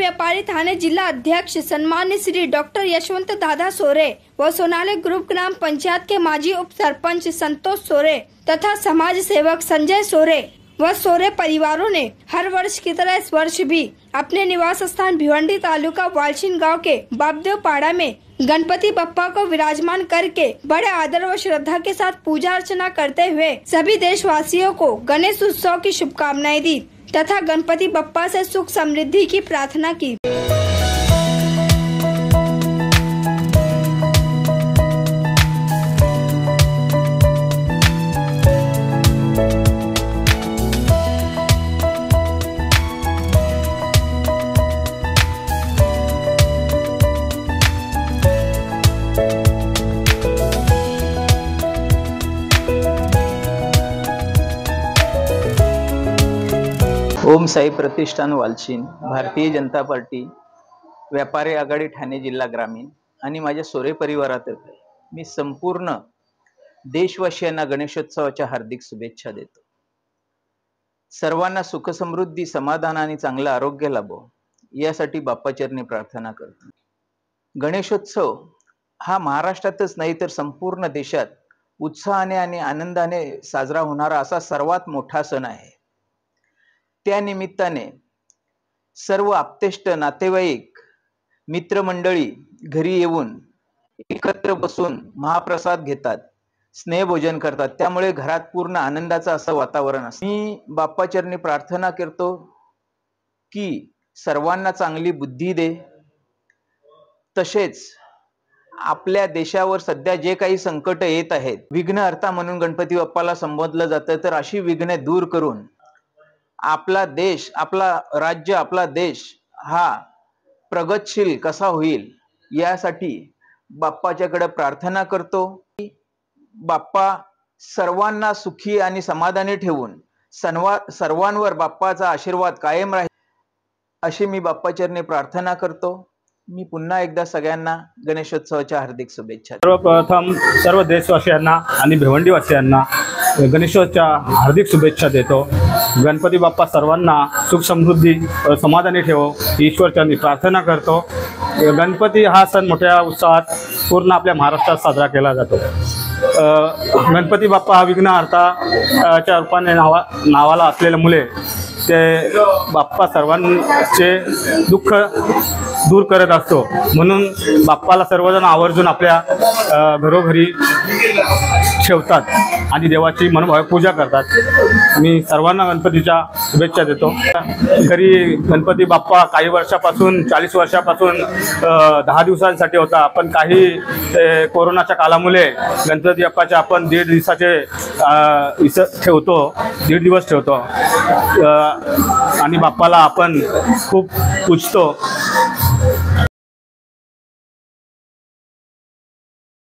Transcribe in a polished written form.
व्यापारी थाने जिला अध्यक्ष सन्मान्य श्री डॉक्टर यशवंत दादा सोरे व सोनाली ग्रुप ग्राम पंचायत के माजी उप सरपंच संतोष सोरे तथा समाज सेवक संजय सोरे व सोरे परिवारों ने हर वर्ष की तरह इस वर्ष भी अपने निवास स्थान भिवंडी तालुका वालशीन गांव के बापदेव पाड़ा में गणपति बप्पा को विराजमान करके बड़े आदर व श्रद्धा के साथ पूजा अर्चना करते हुए सभी देशवासियों को गणेश उत्सव की शुभकामनाएं दी तथा गणपति बप्पा से सुख समृद्धि की प्रार्थना की। ओम साई प्रतिष्ठान वालशीन, भारतीय जनता पार्टी व्यापारी आघाडी ठाणे जिल्हा ग्रामीण आणि माझ्या सोरे परिवारातर्फे मी संपूर्ण देशवासियांना गणेशोत्सवाच्या हार्दिक शुभेच्छा देतो। सर्वांना सुख समृद्धी, समाधान आणि चांगलं आरोग्य लाभो यासाठी बाप्पाचरणी प्रार्थना करतो। गणेशोत्सव हा महाराष्ट्रातच नाही तर संपूर्ण देशात उत्साहाने आणि आनंदाने साजरा होणारा असा सर्वात मोठा सण आहे। त्या निमित्ताने सर्व आप्तेष्ट, नातेवाईक, मित्रमंडळी घरी येऊन एकत्र बसून महाप्रसाद घेतात, स्नेहभोजन करतात। त्यामुळे घरात पूर्ण आनंदाचं असं वातावरण असतं। मी बाप्पाचरणी प्रार्थना करतो की सर्वांना चांगली बुद्धी दे, तसेच आपल्या देशावर सध्या जे काही संकट येत आहेत, विघ्नहर्ता म्हणून गणपती बाप्पाला संबोधलं जातं, तर अशी विघ्ने दूर करून आपला देश, आपला राज्य, आपला देश हा प्रगतशील कसा होईल यासाठी बाप्पाच्याकडे प्रार्थना करतो। बाप्पा सर्वांना सुखी आणि समाधानी ठेवून सर्वांवर बाप्पाचा आशीर्वाद कायम राहील अशी मी बाप्पाचरणी प्रार्थना करतो। मी पुन्हा एकदा सगळ्यांना गणेशोत्सवाच्या हार्दिक शुभेच्छा। सर्वप्रथम सर्व देशवासियांना आणि भिवंडीवासियांना गणेशोत्सवाच्या हार्दिक शुभेच्छा देतो। गणपती बाप्पा सर्वांना सुख समृद्धी समाधानी ठेवो ईश्वरचरणी प्रार्थना करतो। गणपती हा सण मोठ्या उत्साहात पूर्ण आपल्या महाराष्ट्रात साजरा केला जातो। गणपती बाप्पा हा विघ्नहर्ताच्या रूपाने नावाला असलेल्यामुळे ते बाप्पा सर्वांचे दुःख दूर करत असतो, म्हणून बाप्पाला सर्वजण आवर्जून आपल्या घरोघरी ठेवतात आणि देवाची मनोभावे पूजा करतात। मी सर्वांना गणपतीच्या शुभेच्छा देतो। घरी गणपती बाप्पा काही वर्षापासून 40 वर्षापासून 10 दिवसांसाठी होता, पण काही कोरोनाच्या काळामुळे गणपती बाप्पाचे आपण 1.5 दिवसाचे ठेवतो, 1.5 दिवस ठेवतो आणि बाप्पाला आपण खूप पूजतो।